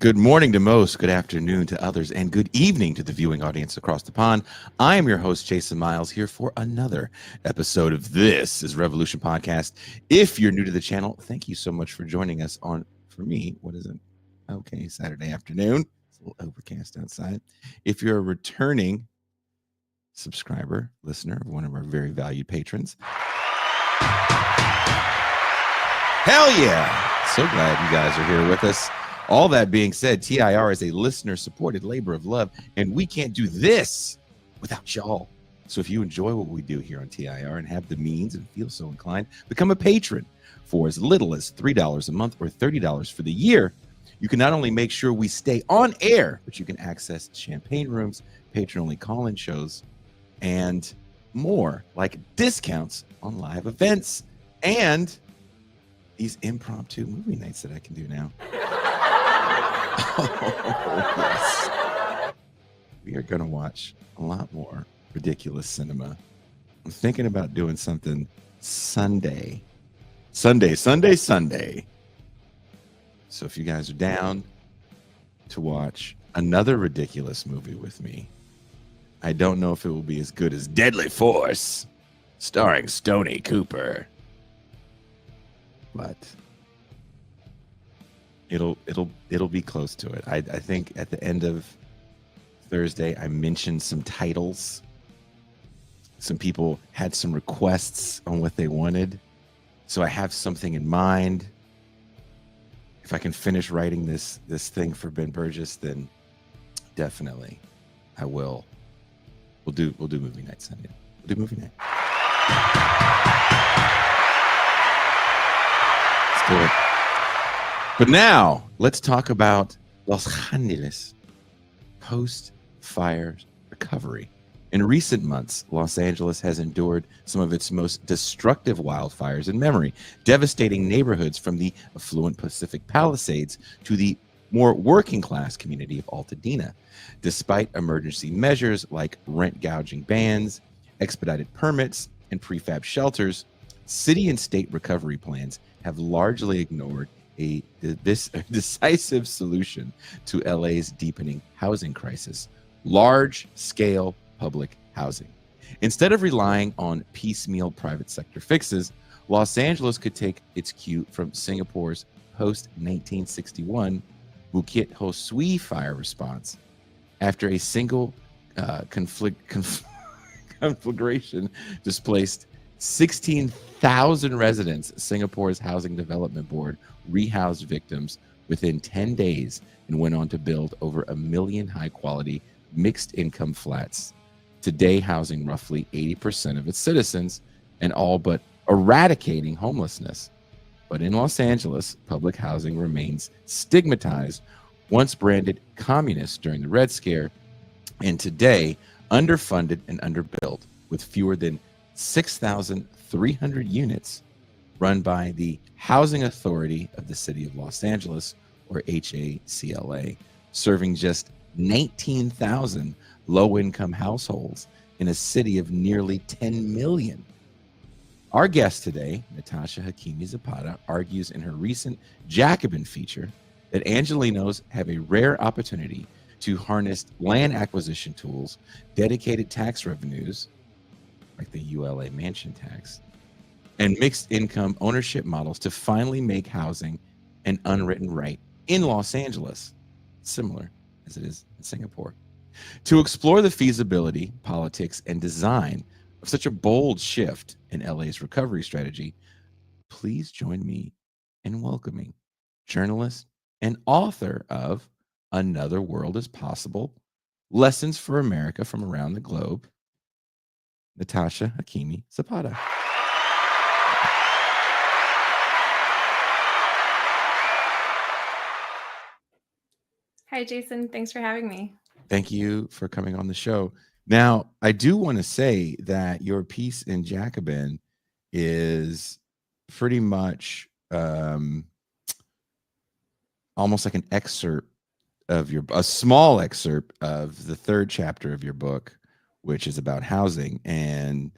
Good morning to most, good afternoon to others, and good evening to the viewing audience across the pond. I am your host, Jason Miles, here for another episode of This is Revolution Podcast. If you're new to the channel, thank you so much for joining us on, for me, what is it? Okay, Saturday afternoon. It's a little overcast outside. If you're a returning subscriber, listener of one of our very valued patrons, hell yeah! So glad you guys are here with us. All that being said, TIR is a listener-supported labor of love, and we can't do this without y'all. So if you enjoy what we do here on TIR and have the means and feel so inclined, become a patron for as little as $3 a month or $30 for the year. You can not only make sure we stay on air, but you can access champagne rooms, patron-only call-in shows, and more, like discounts on live events and these impromptu movie nights that I can do now. Oh, yes. We are going to watch a lot more ridiculous cinema. I'm thinking about doing something Sunday. So if you guys are down to watch another ridiculous movie with me, I don't know if it will be as good as Deadly Force, starring Stoney Cooper, but it'll be close to it. I think at the end of Thursday, I mentioned some titles. Some people had some requests on what they wanted, so I have something in mind. If I can finish writing this thing for Ben Burgess, then definitely I will. We'll do movie night Sunday. We'll do movie night. Let's do it. But now, let's talk about Los Angeles post-fire recovery. In recent months, Los Angeles has endured some of its most destructive wildfires in memory, devastating neighborhoods from the affluent Pacific Palisades to the more working-class community of Altadena. Despite emergency measures like rent gouging bans, expedited permits, and prefab shelters, city and state recovery plans have largely ignored this decisive solution to LA's deepening housing crisis: large-scale public housing. Instead of relying on piecemeal private sector fixes, Los Angeles could take its cue from Singapore's post-1961 Bukit Ho Swee fire response. After a single conflagration displaced 16,000 residents, Singapore's Housing Development Board rehoused victims within 10 days and went on to build over 1 million high-quality mixed-income flats, today housing roughly 80% of its citizens and all but eradicating homelessness. But in Los Angeles, public housing remains stigmatized, once branded communist during the Red Scare, and today underfunded and underbuilt, with fewer than 6,300 units run by the Housing Authority of the City of Los Angeles, or HACLA, serving just 19,000 low-income households in a city of nearly 10 million. Our guest today, Natasha Hakimi Zapata, argues in her recent Jacobin feature that Angelenos have a rare opportunity to harness land acquisition tools, dedicated tax revenues, like the ULA mansion tax, and mixed income ownership models to finally make housing an unwritten right in Los Angeles, similar as it is in Singapore. To explore the feasibility, politics, and design of such a bold shift in LA's recovery strategy, please join me in welcoming journalist and author of Another World is Possible: Lessons for America from Around the Globe, Natasha Hakimi Zapata. Hi, Jason. Thanks for having me. Thank you for coming on the show. Now, I do want to say that your piece in Jacobin is pretty much almost like an excerpt of a small excerpt of the third chapter of your book, which is about housing. And,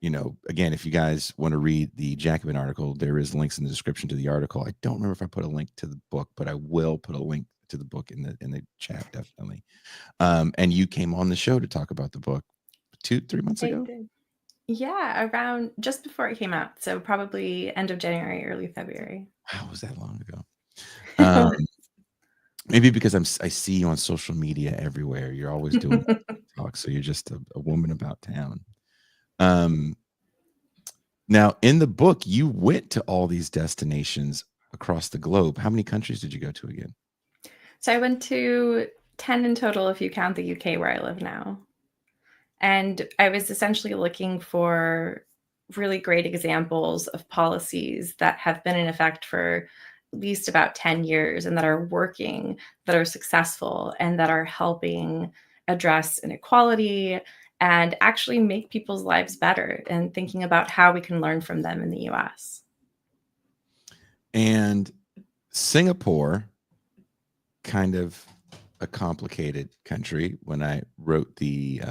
you know, again, if you guys want to read the Jacobin article, there is links in the description to the article. I don't remember if I put a link to the book, but I will put a link to to the book in the chat, definitely. And you came on the show to talk about the book 2-3 months I ago. did. Yeah, around just before it came out. So probably end of January, early February. Wow, was that long ago? Um, maybe because I see you on social media everywhere. You're always doing talk, so you're just a woman about town. Now, in the book, you went to all these destinations across the globe. How many countries did you go to again? So I went to 10 in total, if you count the UK where I live now. And I was essentially looking for really great examples of policies that have been in effect for at least about 10 years and that are working, that are successful, and that are helping address inequality and actually make people's lives better, and thinking about how we can learn from them in the US. And Singapore, kind of a complicated country. When I wrote the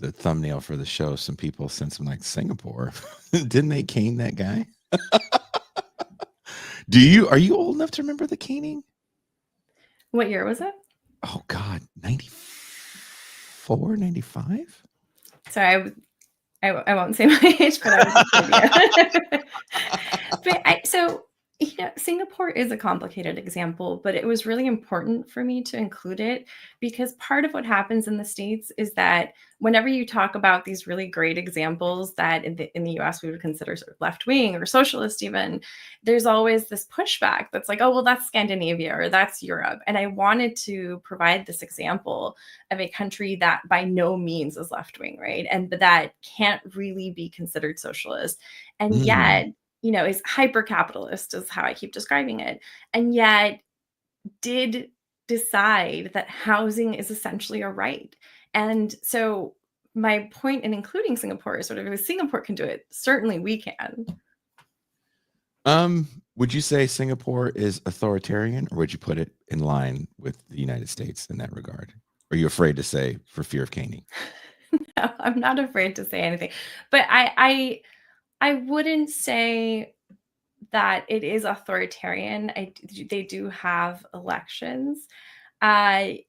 thumbnail for the show, some people sent some like, Singapore. Didn't they cane that guy? Are you old enough to remember the caning? What year was it? Oh God, 94, 95? Sorry, I won't say my age, but I was so Singapore is a complicated example, but it was really important for me to include it because part of what happens in the States is that whenever you talk about these really great examples that in the US we would consider sort of left wing or socialist even, there's always this pushback that's like, oh, well, that's Scandinavia or that's Europe. And I wanted to provide this example of a country that by no means is left wing, right? And but that can't really be considered socialist. And yet, is hyper capitalist, is how I keep describing it. And yet did decide that housing is essentially a right. And so my point in including Singapore is sort of, if Singapore can do it, certainly we can. Would you say Singapore is authoritarian, or would you put it in line with the United States in that regard? Or are you afraid to say for fear of caning? No, I'm not afraid to say anything, but I wouldn't say that it is authoritarian. They do have elections, but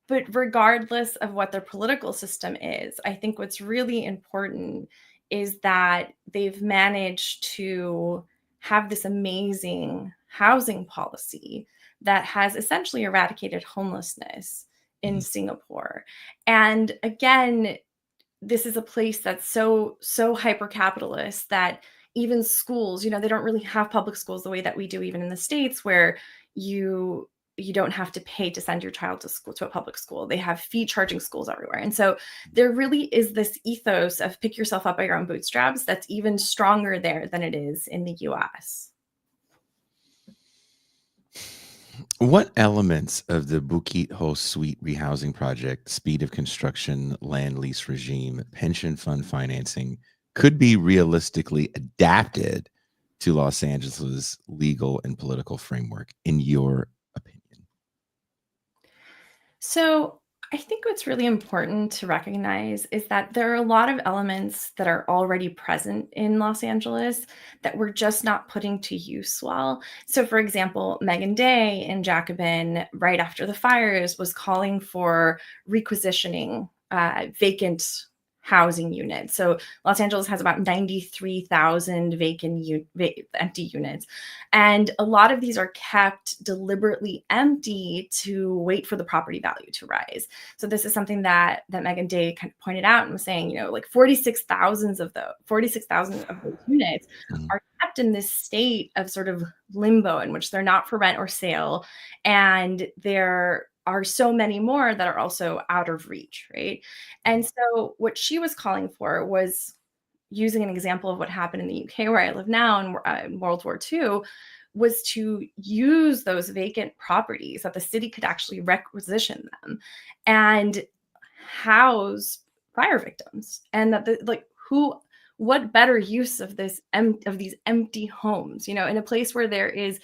regardless of what their political system is, I think what's really important is that they've managed to have this amazing housing policy that has essentially eradicated homelessness in Singapore. And again, this is a place that's so hyper capitalist that even schools, they don't really have public schools the way that we do even in the States, where you don't have to pay to send your child to school, to a public school. They have fee charging schools everywhere. And so there really is this ethos of pick yourself up by your own bootstraps that's even stronger there than it is in the US. What elements of the Bukit Ho Suite rehousing project, speed of construction, land lease regime, pension fund financing could be realistically adapted to Los Angeles' legal and political framework, in your opinion? So I think what's really important to recognize is that there are a lot of elements that are already present in Los Angeles that we're just not putting to use well. So, for example, Megan Day in Jacobin, right after the fires, was calling for requisitioning vacant housing units. So Los Angeles has about 93,000 empty units. And a lot of these are kept deliberately empty to wait for the property value to rise. So this is something that Megan Day kind of pointed out and was saying, like 46,000 of those units are kept in this state of sort of limbo in which they're not for rent or sale. And there are so many more that are also out of reach, right? And so what she was calling for was using an example of what happened in the UK where I live now in World War II, was to use those vacant properties that the city could actually requisition them and house fire victims. And that what better use of these empty homes, in a place where there is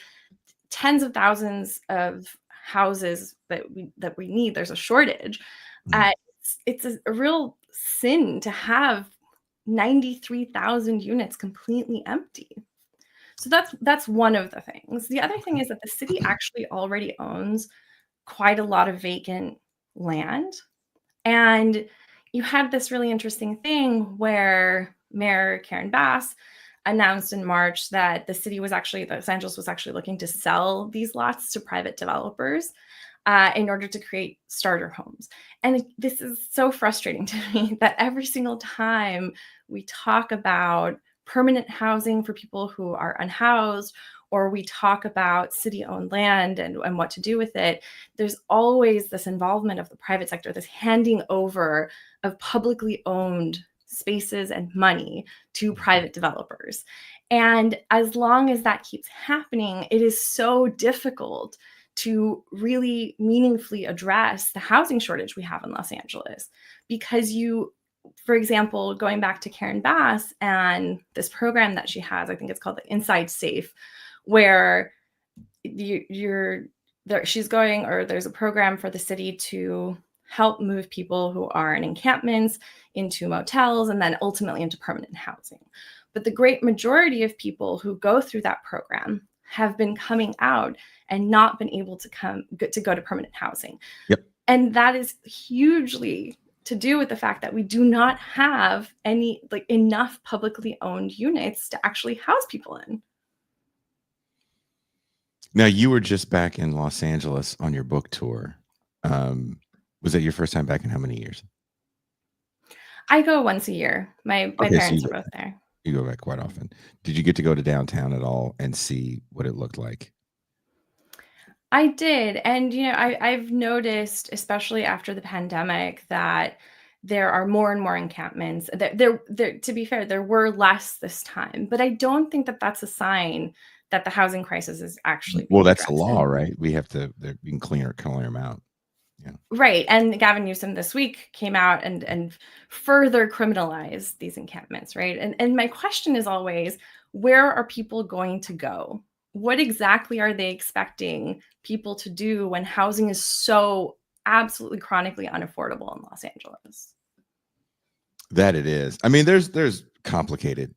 tens of thousands of houses that we need. There's a shortage. It's a real sin to have 93,000 units completely empty. So that's one of the things. The other thing is that the city actually already owns quite a lot of vacant land. And you had this really interesting thing where Mayor Karen Bass announced in March that Los Angeles was actually looking to sell these lots to private developers in order to create starter homes. And this is so frustrating to me that every single time we talk about permanent housing for people who are unhoused, or we talk about city owned land and what to do with it, there's always this involvement of the private sector, this handing over of publicly owned spaces and money to private developers. And as long as that keeps happening, it is so difficult to really meaningfully address the housing shortage we have in Los Angeles. Because for example, going back to Karen Bass and this program that she has, I think it's called the Inside Safe, where you're there, she's going, or there's a program for the city to help move people who are in encampments into motels and then ultimately into permanent housing. But the great majority of people who go through that program have been coming out and not been able to go to permanent housing. Yep. And that is hugely to do with the fact that we do not have enough publicly owned units to actually house people in. Now, you were just back in Los Angeles on your book tour. Was that your first time back in how many years? I go once a year. My Okay, so parents are both there. you go back quite often. Did you get to go to downtown at all and see what it looked like? I did, and, I've noticed, especially after the pandemic, that there are more and more encampments. To be fair, there were less this time, but I don't think that that's a sign that the housing crisis is actually Well, being that's the addressed. law, right? We have to. You can clear them out. Yeah. Right, and Gavin Newsom this week came out and further criminalized these encampments, right? And my question is always, where are people going to go? What exactly are they expecting people to do when housing is so absolutely chronically unaffordable in Los Angeles? That it is. I mean, there's complicated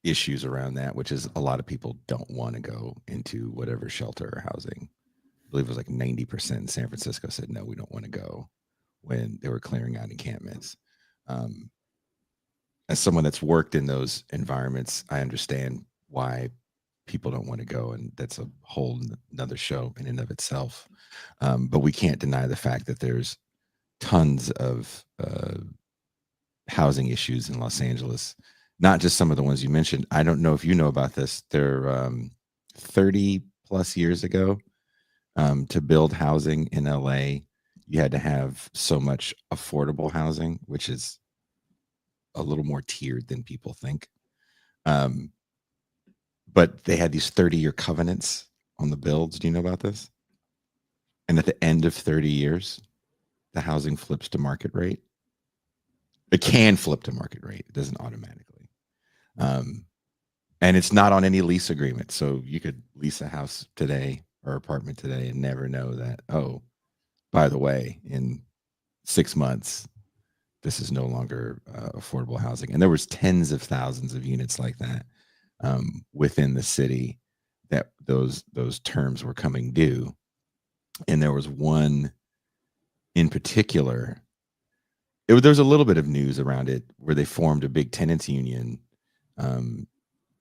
issues around that, which is a lot of people don't want to go into whatever shelter or housing. I believe it was like 90% in San Francisco said no, we don't want to go when they were clearing out encampments. As someone that's worked in those environments, I understand why people don't want to go, and that's a whole another show in and of itself. But we can't deny the fact that there's tons of housing issues in Los Angeles, not just some of the ones you mentioned. I don't know if you know about this. They're 30 plus years ago, to build housing in LA, you had to have so much affordable housing, which is a little more tiered than people think. But they had these 30-year covenants on the builds. Do you know about this? And at the end of 30 years, the housing flips to market rate. It can flip to market rate. It doesn't automatically. And it's not on any lease agreement. So you could lease a house today or apartment today and never know that, oh, by the way, in 6 months, this is no longer affordable housing. And there was tens of thousands of units like that within the city that those terms were coming due. And there was one in particular. There was a little bit of news around it where they formed a big tenants union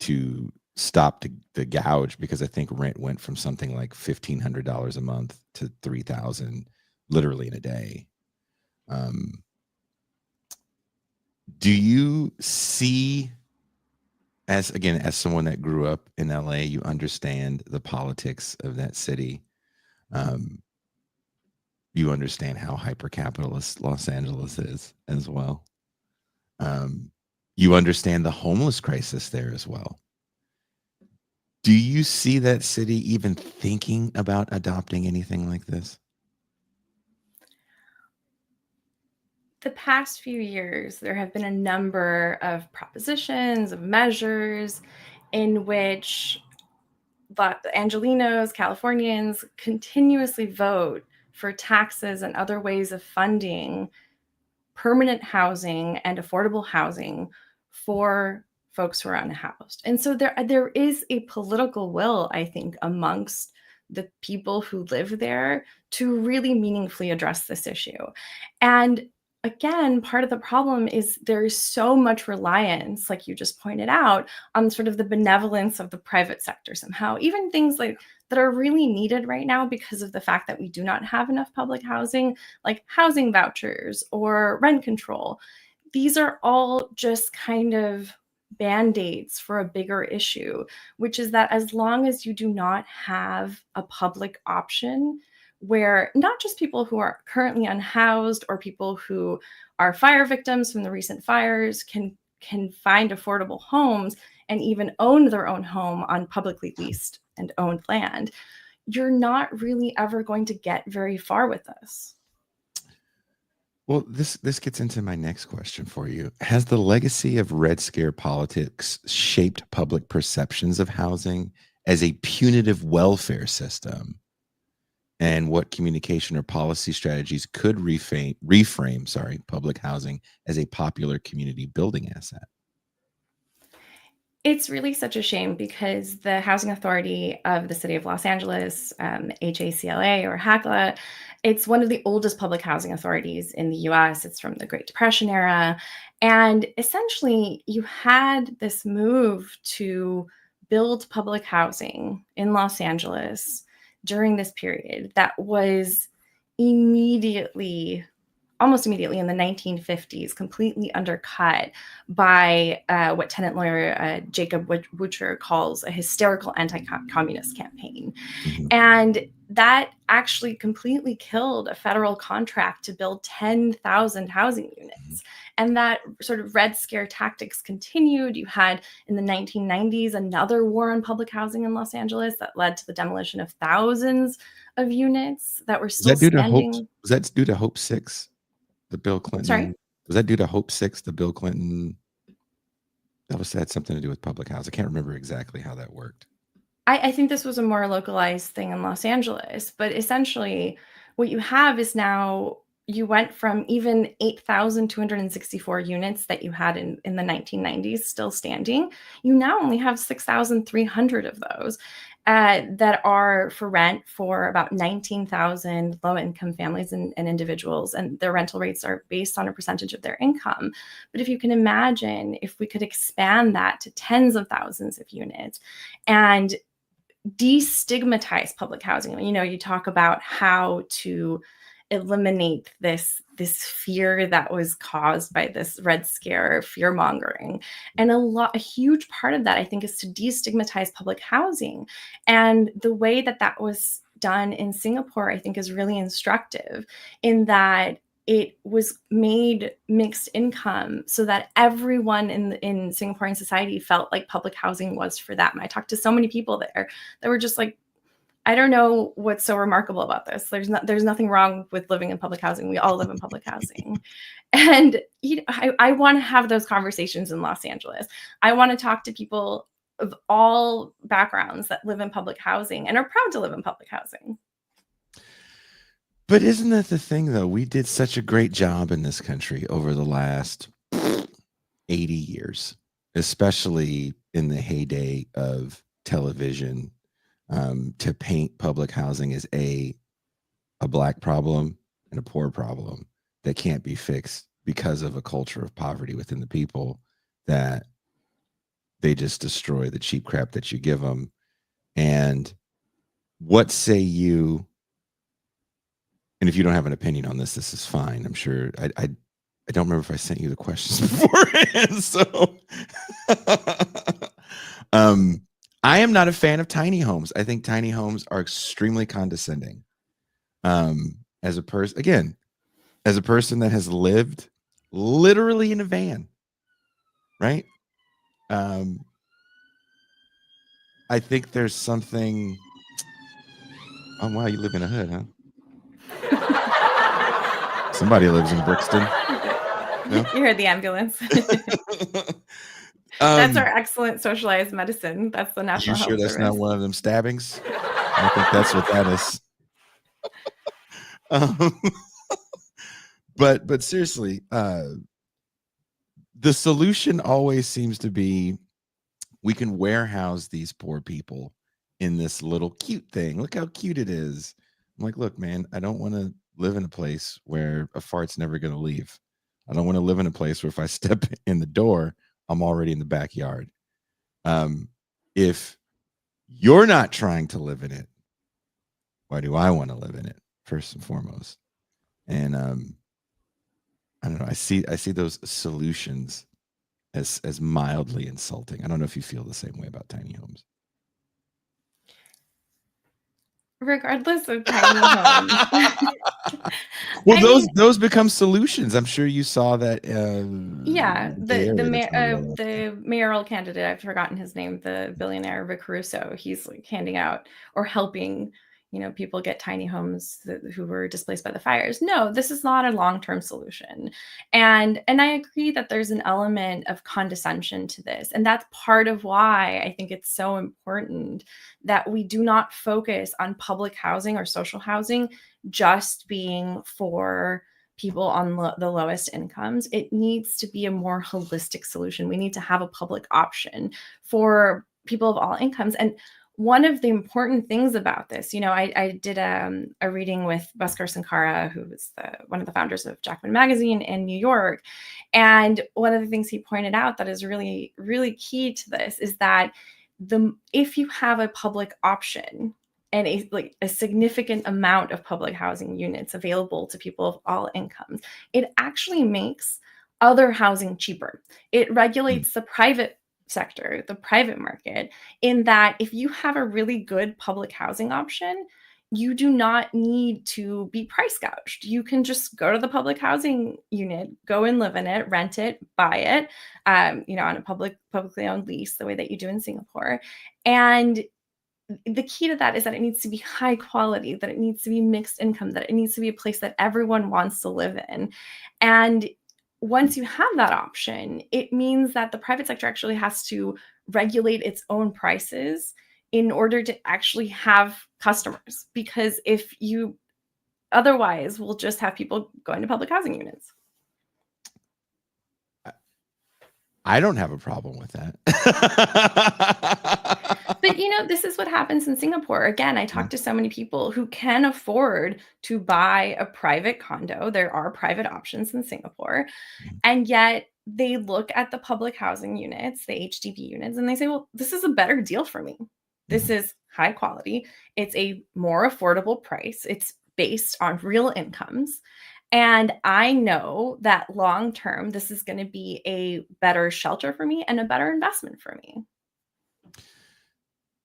to stop the gouge, because I think rent went from something like $1,500 a month to $3,000 literally in a day. Do you see, as someone that grew up in LA, you understand the politics of that city. You understand how hyper-capitalist Los Angeles is as well. You understand the homeless crisis there as well. Do you see that city even thinking about adopting anything like this? The past few years, there have been a number of propositions, of measures in which Angelenos, Californians continuously vote for taxes and other ways of funding permanent housing and affordable housing for folks who are unhoused. And so there is a political will, I think, amongst the people who live there to really meaningfully address this issue. And again, part of the problem is there is so much reliance, like you just pointed out, on sort of the benevolence of the private sector somehow. Even things like that are really needed right now because of the fact that we do not have enough public housing, like housing vouchers or rent control. These are all just kind of band-aids for a bigger issue, which is that as long as you do not have a public option where not just people who are currently unhoused or people who are fire victims from the recent fires can find affordable homes and even own their own home on publicly leased and owned land, you're not really ever going to get very far with this. Well, this gets into my next question for you. Has the legacy of Red Scare politics shaped public perceptions of housing as a punitive welfare system? And what communication or policy strategies could reframe public housing as a popular community building asset? It's really such a shame because the Housing Authority of the City of Los Angeles, HACLA or HACLA, it's one of the oldest public housing authorities in the US. It's from the Great Depression era. And essentially, you had this move to build public housing in Los Angeles during this period that was immediately almost immediately in the 1950s, completely undercut by what tenant lawyer Jacob Butcher calls a hysterical anti-communist campaign. Mhm. And that actually completely killed a federal contract to build 10,000 housing units. And that sort of Red Scare tactics continued. You had in the 1990s another war on public housing in Los Angeles that led to the demolition of thousands of units that were Was still that due to Hope? standing. Was that due to Hope 6, the Bill Sorry? Clinton? Was that due to Hope 6, the Bill Clinton? That had something to do with public housing. I can't remember exactly how that worked. I think this was a more localized thing in Los Angeles, but essentially what you have is now you went from even 8,264 units that you had in the 1990s still standing. You now only have 6,300 of those that are for rent for about 19,000 low-income families and individuals, and their rental rates are based on a percentage of their income. But if you can imagine, if we could expand that to tens of thousands of units and destigmatize public housing. You know, you talk about how to eliminate this fear that was caused by this Red Scare fear mongering, and a huge part of that I think is to destigmatize public housing. And the way that was done in Singapore I think is really instructive in that it was made mixed income so that everyone in Singaporean society felt like public housing was for them. I talked to so many people there that were just like, I don't know what's so remarkable about this. There's nothing wrong with living in public housing. We all live in public housing. And I want to have those conversations in Los Angeles. I want to talk to people of all backgrounds that live in public housing and are proud to live in public housing. But isn't that the thing, though? We did such a great job in this country over the last 80 years, especially in the heyday of television, to paint public housing as a Black problem and a poor problem that can't be fixed because of a culture of poverty within the people, that they just destroy the cheap crap that you give them. And what say you? And if you don't have an opinion on this is fine. I'm sure I don't remember if I sent you the questions beforehand. So I am not a fan of tiny homes. I think tiny homes are extremely condescending. As a person that has lived literally in a van, right? I think there's something. Oh wow, you live in a hood, huh? Somebody lives in Brixton. No? You heard the ambulance. That's our excellent socialized medicine. That's the National Health Service. You sure that's not one of them stabbings? I think that's what that is. But seriously, the solution always seems to be we can warehouse these poor people in this little cute thing. Look how cute it is. I'm like, look, man, I don't want to live in a place where a fart's never going to leave. I don't want to live in a place where if I step in the door, I'm already in the backyard. If you're not trying to live in it, why do I want to live in it, first and foremost? And I don't know. I see those solutions as mildly insulting. I don't know if you feel the same way about tiny homes. Regardless of tiny homes. Well, I mean, those become solutions. I'm sure you saw that. yeah, Bay Area, that's not really the mayoral candidate, I've forgotten his name, the billionaire Rick Russo, he's like handing out or helping, people get tiny homes who were displaced by the fires. No, this is not a long-term solution. And I agree that there's an element of condescension to this. And that's part of why I think it's so important that we do not focus on public housing or social housing just being for people on the lowest incomes. It needs to be a more holistic solution. We need to have a public option for people of all incomes. And one of the important things about this, I did a reading with Bhaskar Sankara, who was one of the founders of Jacobin Magazine in New York. And one of the things he pointed out that is really, really key to this is that if you have a public option and a significant amount of public housing units available to people of all incomes, it actually makes other housing cheaper. It regulates the private sector, the private market, in that if you have a really good public housing option, you do not need to be price gouged. You can just go to the public housing unit, go and live in it, rent it, buy it, on a publicly owned lease, the way that you do in Singapore. And the key to that is that it needs to be high quality, that it needs to be mixed income, that it needs to be a place that everyone wants to live in. And once you have that option, it means that the private sector actually has to regulate its own prices in order to actually have customers. Because if you otherwise, we'll just have people going to public housing units. I don't have a problem with that. But this is what happens in Singapore. Again, I talked to so many people who can afford to buy a private condo. There are private options in Singapore. And yet they look at the public housing units, the HDB units, and they say, well, this is a better deal for me. This is high quality. It's a more affordable price. It's based on real incomes. And I know that long term, this is going to be a better shelter for me and a better investment for me.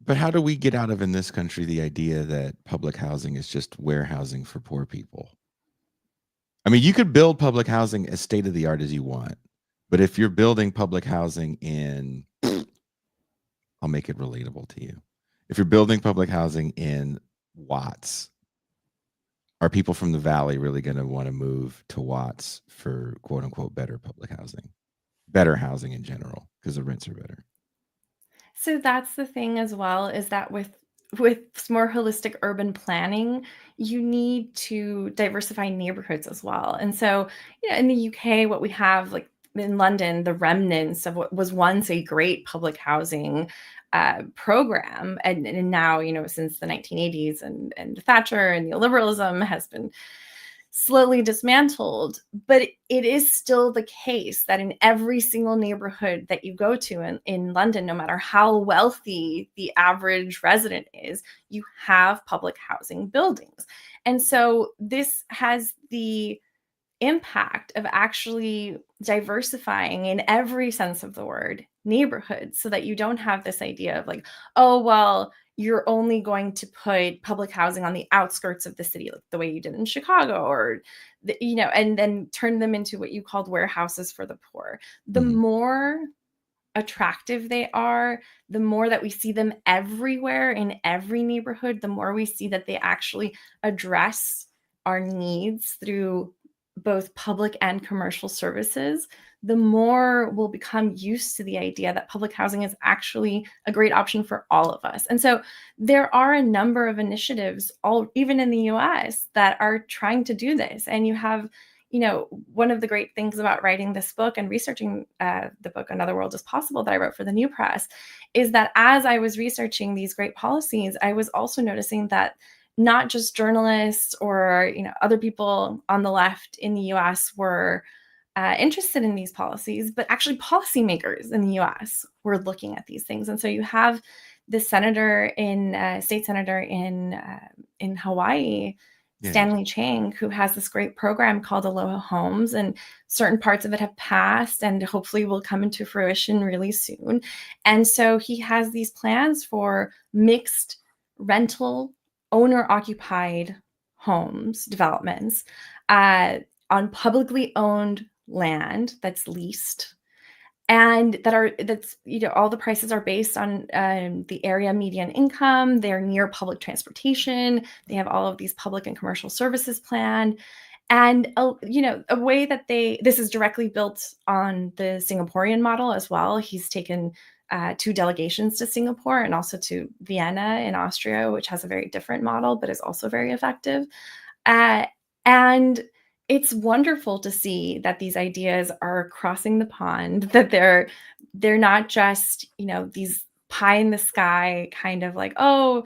But how do we get out of in this country the idea that public housing is just warehousing for poor people? I mean, you could build public housing as state of the art as you want, but if you're building public housing in, I'll make it relatable to you. If you're building public housing in Watts, are people from the Valley really going to want to move to Watts for quote unquote better public housing, better housing in general, because the rents are better? So that's the thing as well, is that with more holistic urban planning, you need to diversify neighborhoods as well. And so, in the UK, what we have, like in London, the remnants of what was once a great public housing program, and now, since the 1980s and Thatcher and neoliberalism has been slowly dismantled, but it is still the case that in every single neighborhood that you go to in London, no matter how wealthy the average resident is, you have public housing buildings. And so this has the impact of actually diversifying, in every sense of the word, neighborhoods, so that you don't have this idea of like, oh, well, you're only going to put public housing on the outskirts of the city, like the way you did in Chicago, or and then turn them into what you called warehouses for the poor. The more attractive they are, the more that we see them everywhere in every neighborhood, the more we see that they actually address our needs through both public and commercial services, the more we'll become used to the idea that public housing is actually a great option for all of us. And so there are a number of initiatives, even in the US, that are trying to do this. And you have, one of the great things about writing this book and researching the book Another World is Possible that I wrote for the New Press is that as I was researching these great policies, I was also noticing that not just journalists or other people on the left in the US were interested in these policies, but actually policymakers in the US were looking at these things. And so you have this state senator in Hawaii, Yeah. Stanley Chang, who has this great program called Aloha Homes, and certain parts of it have passed and hopefully will come into fruition really soon. And so he has these plans for mixed rental, owner-occupied homes developments on publicly owned land that's leased, and that's all the prices are based on the area median income. They're near public transportation. They have all of these public and commercial services planned, and a way that this is directly built on the Singaporean model as well. He's taken 2 delegations to Singapore and also to Vienna in Austria, which has a very different model but is also very effective. Uh, and it's wonderful to see that these ideas are crossing the pond, that they're not just, these pie in the sky kind of like, oh,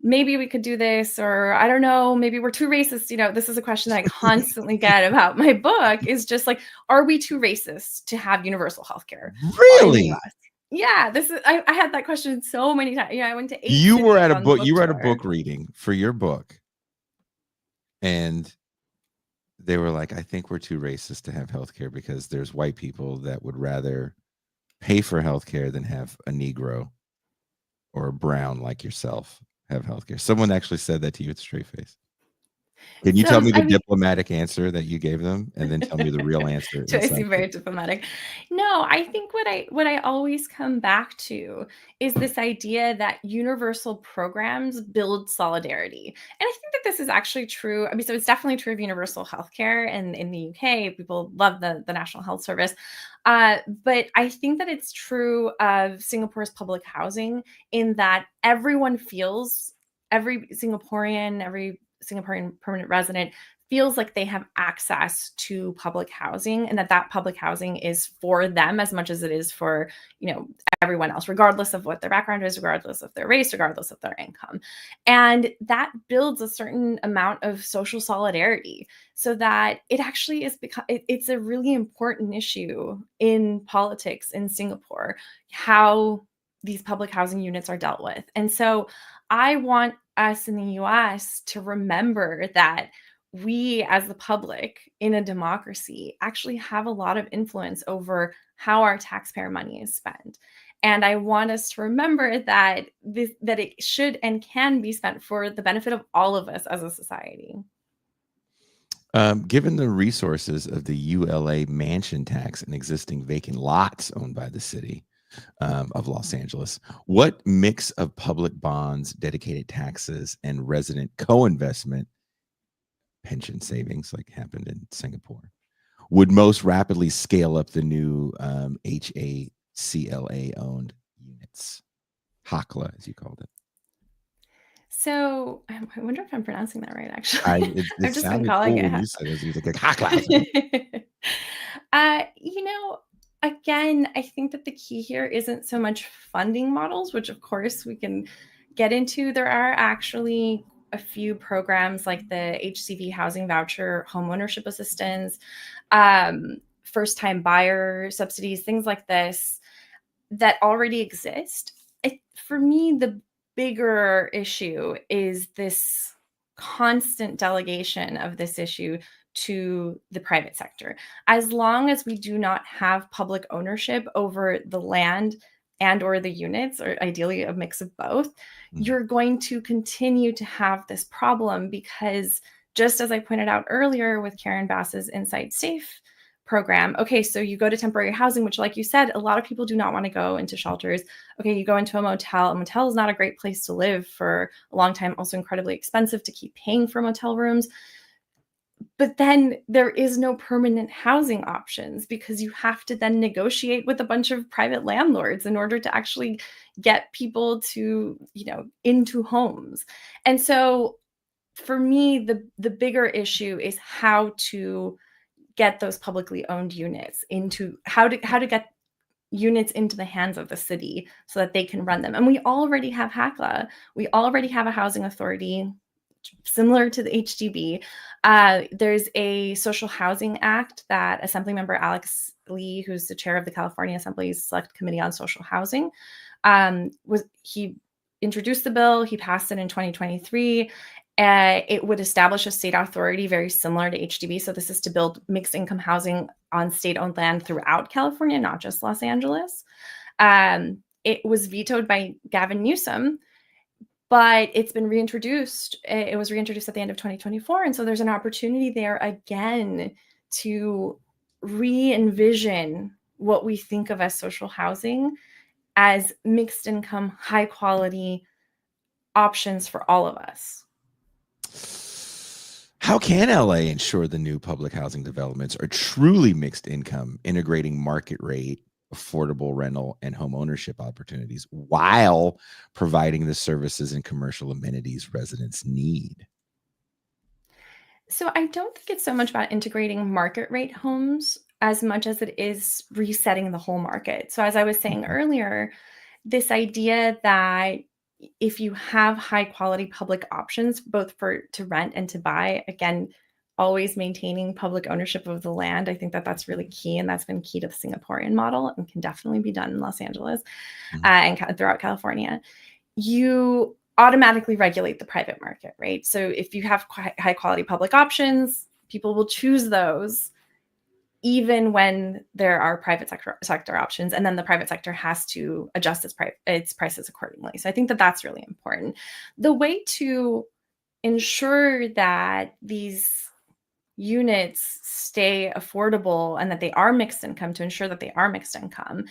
maybe we could do this, or I don't know, maybe we're too racist. This is a question that I constantly get about my book, is just like, are we too racist to have universal healthcare in the Really? US? Yeah, I had that question so many times. I went to 8 You were cities at a on the book, book you were at a tour. book reading for your book, and they were like, I think we're too racist to have healthcare because there's white people that would rather pay for healthcare than have a Negro or a brown like yourself have healthcare. Someone actually said that to you with a straight face. Can you tell me the I mean, diplomatic answer that you gave them, and then tell me the real answer do I inside seem the very diplomatic? No, I think what I always come back to is this idea that universal programs build solidarity. And I think that this is actually true. I mean, so it's definitely true of universal healthcare, and in the UK, people love the National Health Service. But I think that it's true of Singapore's public housing, in that every Singaporean permanent resident feels like they have access to public housing, and that public housing is for them as much as it is for, everyone else, regardless of what their background is, regardless of their race, regardless of their income. And that builds a certain amount of social solidarity, so that it actually it's a really important issue in politics in Singapore, how these public housing units are dealt with. And so I want us in the US to remember that we, as the public in a democracy, actually have a lot of influence over how our taxpayer money is spent. And I want us to remember that it should and can be spent for the benefit of all of us as a society. Given the resources of the ULA mansion tax and existing vacant lots owned by the city of Los Angeles, what mix of public bonds, dedicated taxes, and resident co-investment, pension savings like happened in Singapore, would most rapidly scale up the new HACLA owned units? HACLA, as you called it. So I wonder if I'm pronouncing that right, actually. It I've just been sounded calling cool it. when you said it. It was like HACLA. uh, you know, Again, I think that the key here isn't so much funding models, which of course we can get into. There are actually a few programs like the HCV housing voucher, homeownership assistance, first time buyer subsidies, things like this that already exist. For me, the bigger issue is this constant delegation of this issue to the private sector. As long as we do not have public ownership over the land and or the units, or ideally a mix of both, you're going to continue to have this problem, because just as I pointed out earlier with Karen Bass's Inside Safe program. Okay, so you go to temporary housing, which, like you said, a lot of people do not want to go into shelters. Okay, you go into a motel. A motel is not a great place to live for a long time, also incredibly expensive to keep paying for motel rooms. But then there is no permanent housing options, because you have to then negotiate with a bunch of private landlords in order to actually get people to, into homes. And so for me, the bigger issue is how to get those publicly owned units into how to get units into the hands of the city so that they can run them. And we already have HACLA. We already have a housing authority similar to the HDB. There's a social housing act that Assemblymember Alex Lee, who's the chair of the California Assembly's Select Committee on Social Housing, he introduced the bill. He passed it in 2023. It would establish a state authority very similar to HDB. So this is to build mixed income housing on state-owned land throughout California, not just Los Angeles. It was vetoed by Gavin Newsom, but it's been reintroduced. It was reintroduced at the end of 2024. And so there's an opportunity there again to re-envision what we think of as social housing as mixed income, high quality options for all of us. How can LA ensure the new public housing developments are truly mixed income, integrating market rate, affordable rental, and home ownership opportunities while providing the services and commercial amenities residents need? So I don't think it's so much about integrating market rate homes as much as it is resetting the whole market. So as I was saying earlier, this idea that if you have high quality public options, both to rent and to buy, again, always maintaining public ownership of the land, I think that that's really key. And that's been key to the Singaporean model and can definitely be done in Los Angeles and throughout California. You automatically regulate the private market, right? So if you have high quality public options, people will choose those even when there are private sector options, and then the private sector has to adjust its prices accordingly. So I think that that's really important. The way to ensure that these units stay affordable and that they are mixed income, to ensure that they are mixed income,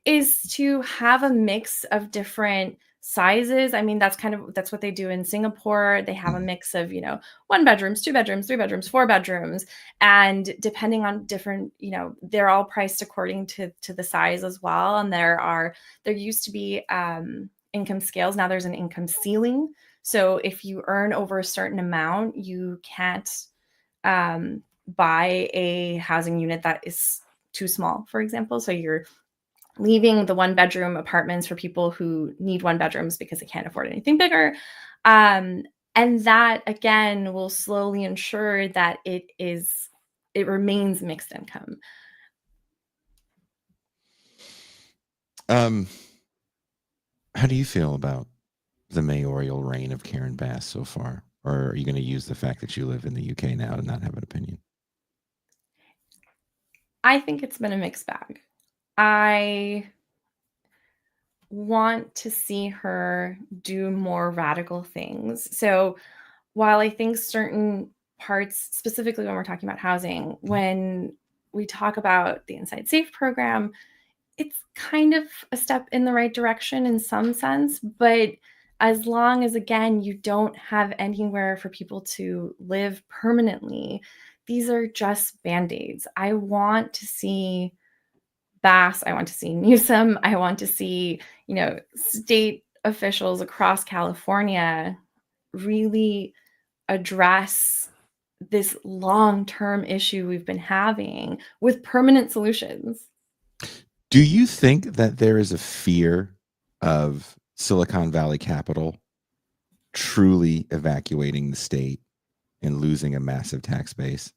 is to have a mix of different sizes. I mean, that's what they do in Singapore. They have a mix of, 1 bedrooms, 2 bedrooms, 3 bedrooms, 4 bedrooms. And depending on different, they're all priced according to the size as well. And there used to be income scales. Now there's an income ceiling. So if you earn over a certain amount, you can't buy a housing unit that is too small, for example. So you're leaving the 1-bedroom apartments for people who need 1 bedrooms because they can't afford anything bigger. And that, again, will slowly ensure that it remains mixed income. How do you feel about the mayoral reign of Karen Bass so far? Or are you going to use the fact that you live in the UK now to not have an opinion? I think it's been a mixed bag. I want to see her do more radical things. So while I think certain parts, specifically when we're talking about housing, when we talk about the Inside Safe program, it's kind of a step in the right direction in some sense, but as long as, again, you don't have anywhere for people to live permanently, these are just Band-Aids. I want to see Bass, I want to see Newsom, I want to see, state officials across California really address this long-term issue we've been having with permanent solutions. Do you think that there is a fear of Silicon Valley capital truly evacuating the state and losing a massive tax base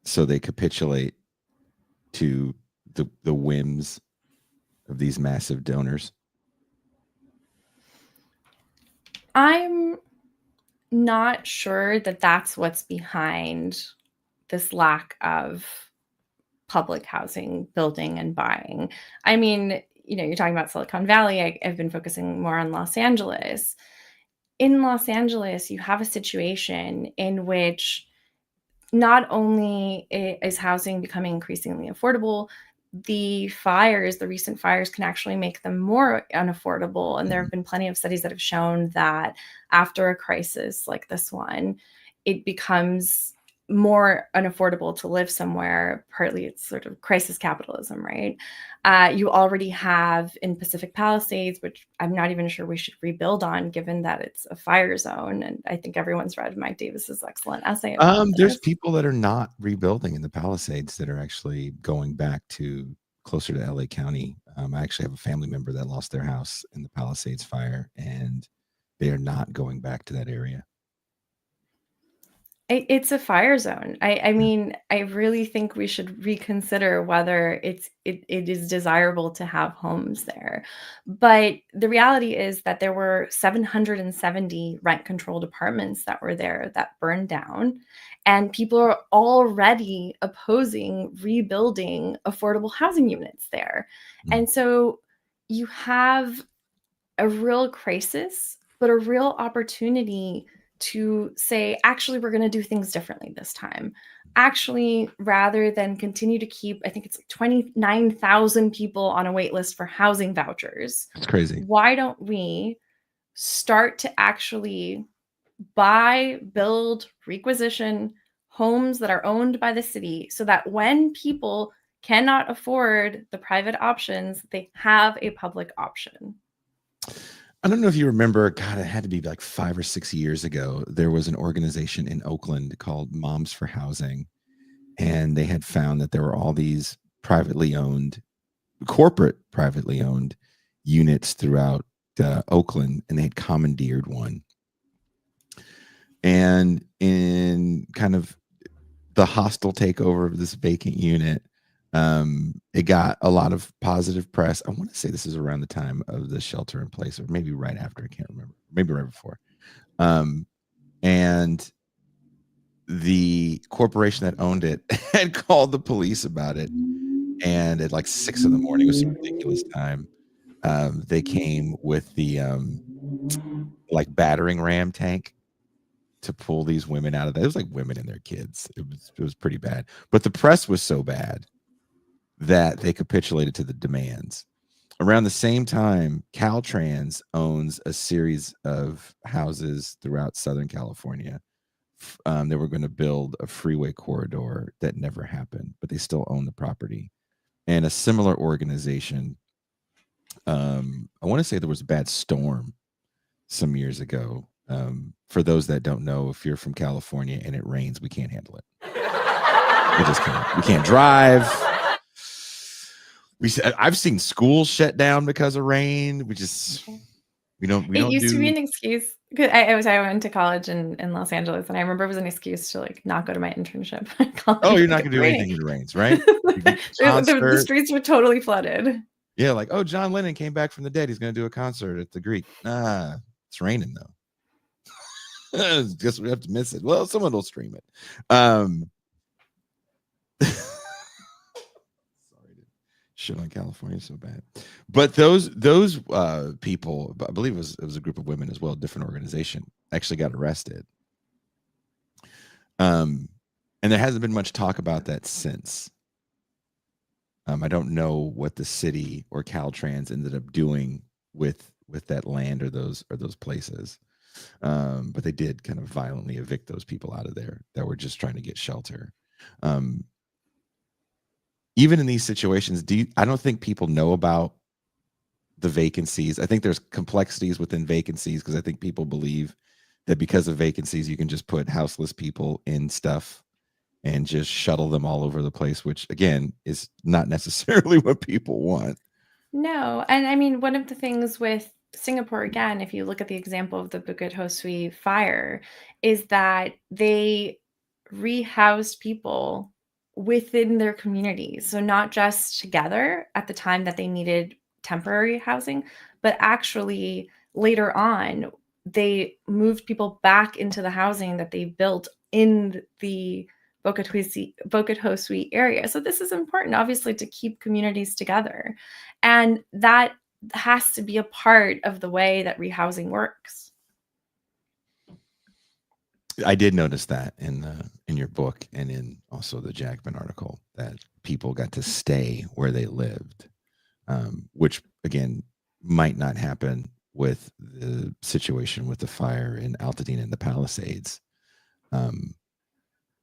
so they capitulate to the whims of these massive donors? I'm not sure that that's what's behind this lack of public housing building and buying. I mean, you're talking about Silicon Valley. I've been focusing more on Los Angeles. In Los Angeles, you have a situation in which not only is housing becoming increasingly affordable, the recent fires can actually make them more unaffordable. And there have been plenty of studies that have shown that after a crisis like this one, it becomes more unaffordable to live somewhere. Partly it's sort of crisis capitalism, right? You already have in Pacific Palisades, which I'm not even sure we should rebuild on, given that it's a fire zone. And I think everyone's read Mike Davis's excellent essay about There's this. people that are not rebuilding in the Palisades that are actually going back to closer to LA County. I actually have a family member that lost their house in the Palisades fire, and they are not going back to that area. It's a fire zone. I mean, I really think we should reconsider whether it is desirable to have homes there. But the reality is that there were 770 rent-controlled apartments that were there that burned down, and people are already opposing rebuilding affordable housing units there. Mm. And so you have a real crisis, but a real opportunity to say, actually, we're going to do things differently this time. Actually, rather than continue to keep, I think it's like 29,000 people on a wait list for housing vouchers, It's crazy. why don't we start to actually buy, build, requisition homes that are owned by the city so that when people cannot afford the private options, they have a public option? I don't know if you remember, God, it had to be like 5 or 6 years ago. There was an organization in Oakland called Moms for Housing, and they had found that there were all these privately owned, corporate privately owned units throughout Oakland, and they had commandeered one. And in kind of the hostile takeover of this vacant unit, it got a lot of positive press. I want to say this is around the time of the shelter in place, or maybe right after. I can't remember. Maybe right before. And the corporation that owned it had called the police about it. And at like 6 in the morning, it was some ridiculous time. They came with the like battering ram tank to pull these women out of that. It was like women and their kids. It was pretty bad. But the press was so bad that they capitulated to the demands. Around the same time, Caltrans owns a series of houses throughout Southern California. They were going to build a freeway corridor that never happened, but they still own the property. And a similar organization, I want to say there was a bad storm some years ago. For those that don't know, if you're from California and it rains, we can't handle it. We just can't. We can't drive. I've seen schools shut down because of rain. We don't It used to be do. an excuse. 'Cause I went to college in Los Angeles, and I remember it was an excuse to like not go to my internship at Oh, college you're not because gonna it's do raining. anything when it rains, right? You get The concert. streets were totally flooded. Yeah, like, oh, John Lennon came back from the dead. He's gonna do a concert at the Greek. It's raining though. Guess we have to miss it. Well, someone will stream it. Sorry to shit on California so bad, but those people, I believe it was a group of women as well, different organization, actually got arrested. And there hasn't been much talk about that since. I don't know what the city or Caltrans ended up doing with that land or those places. But they did kind of violently evict those people out of there that were just trying to get shelter. Even in these situations, I don't think people know about the vacancies. I think there's complexities within vacancies because I think people believe that because of vacancies, you can just put houseless people in stuff and just shuttle them all over the place, which again is not necessarily what people want. No, and I mean, one of the things with Singapore, again, if you look at the example of the Bukit Ho Swee fire, is that they rehoused people within their communities. So not just together at the time that they needed temporary housing, but actually later on, they moved people back into the housing that they built in the Bukit Ho Swee area. So this is important, obviously, to keep communities together. And that has to be a part of the way that rehousing works. I did notice that in your book and in also the Jackman article that people got to stay where they lived, which again might not happen with the situation with the fire in Altadena and the Palisades.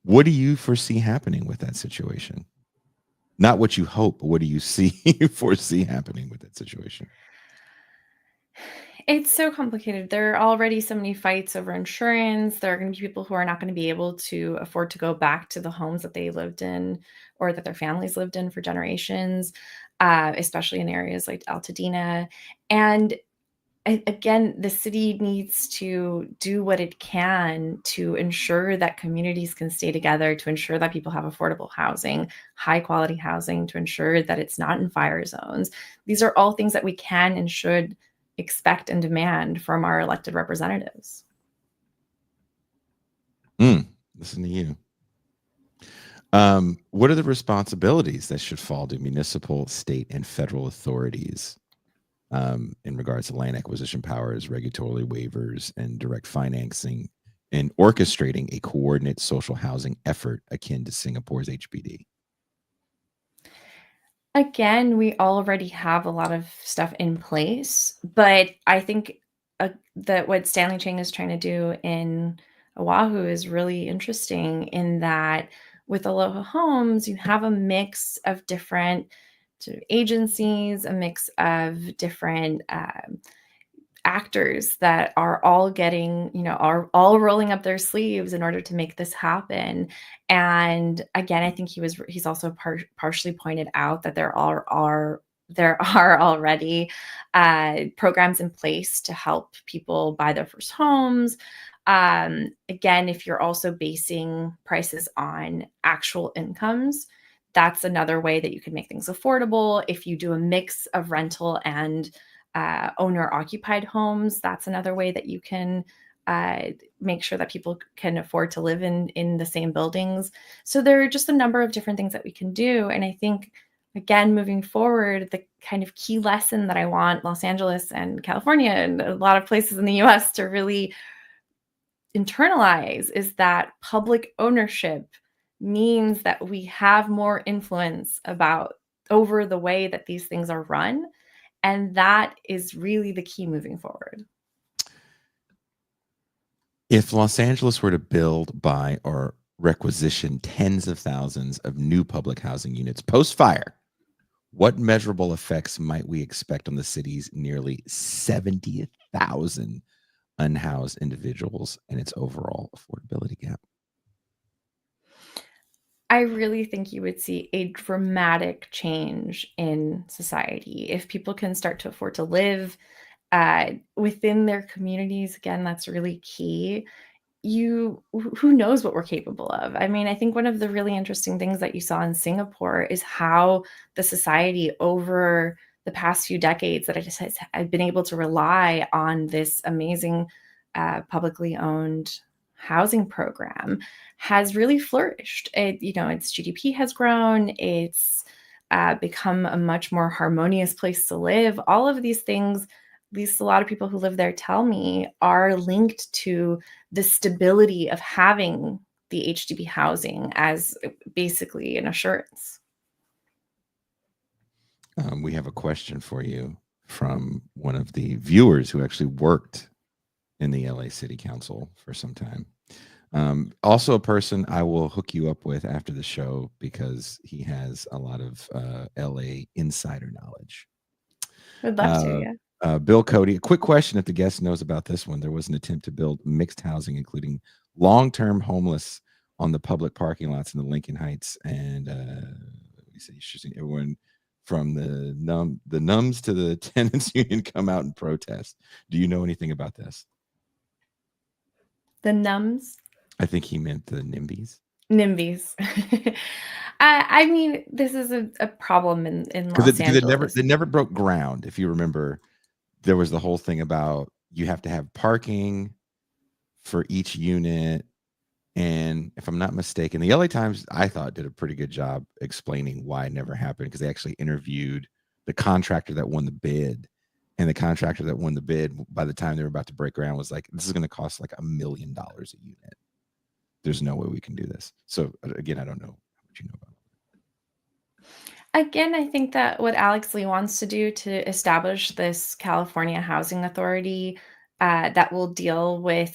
What do you foresee happening with that situation? Not what you hope, but what do you see foresee happening with that situation? It's so complicated. There are already so many fights over insurance. There are going to be people who are not going to be able to afford to go back to the homes that they lived in or that their families lived in for generations, especially in areas like Altadena. And again, the city needs to do what it can to ensure that communities can stay together, to ensure that people have affordable housing, high quality housing, to ensure that it's not in fire zones. These are all things that we can and should expect and demand from our elected representatives. Listen to you. What are the responsibilities that should fall to municipal, state, and federal authorities in regards to land acquisition powers, regulatory waivers, and direct financing, and orchestrating a coordinate social housing effort akin to Singapore's HPD? Again, we already have a lot of stuff in place, but I think that what Stanley Chang is trying to do in Oahu is really interesting in that with Aloha Homes, you have a mix of different sort of agencies, a mix of different actors that are all getting, are all rolling up their sleeves in order to make this happen. And again, I think he's also partially pointed out that there are already programs in place to help people buy their first homes. Again, if you're also basing prices on actual incomes, that's another way that you can make things affordable. If you do a mix of rental and owner occupied homes, that's another way that you can make sure that people can afford to live in the same buildings. So there are just a number of different things that we can do. And I think, again, moving forward, the kind of key lesson that I want Los Angeles and California and a lot of places in the US to really internalize is that public ownership means that we have more influence over the way that these things are run. And that is really the key moving forward. If Los Angeles were to build, buy, or requisition tens of thousands of new public housing units post fire, what measurable effects might we expect on the city's nearly 70,000 unhoused individuals and its overall affordability gap? I really think you would see a dramatic change in society if people can start to afford to live within their communities. Again, that's really key. Who knows what we're capable of. I mean, I think one of the really interesting things that you saw in Singapore is how the society over the past few decades that has been able to rely on this amazing publicly owned housing program has really flourished. Its GDP has grown. It's become a much more harmonious place to live. All of these things, at least a lot of people who live there tell me, are linked to the stability of having the HDB housing as basically an assurance. We have a question for you from one of the viewers who actually worked in the LA City Council for some time. Also, a person I will hook you up with after the show because he has a lot of LA insider knowledge. Would love to, yeah. Bill Cody, a quick question if the guest knows about this one. There was an attempt to build mixed housing, including long-term homeless on the public parking lots in the Lincoln Heights. And we say everyone from the nuns to the tenants union come out and protest. Do you know anything about this? The numbs? I think he meant the NIMBYs. NIMBYs. I mean, this is a problem in Los Angeles. They never broke ground. If you remember, there was the whole thing about you have to have parking for each unit. And if I'm not mistaken, the LA Times, I thought, did a pretty good job explaining why it never happened because they actually interviewed the contractor that won the bid. And the contractor that won the bid, by the time they were about to break ground, was like, this is going to cost like $1 million a unit. There's no way we can do this. So again, I don't know what you know about it. Again, I think that what Alex Lee wants to do to establish this California Housing Authority that will deal with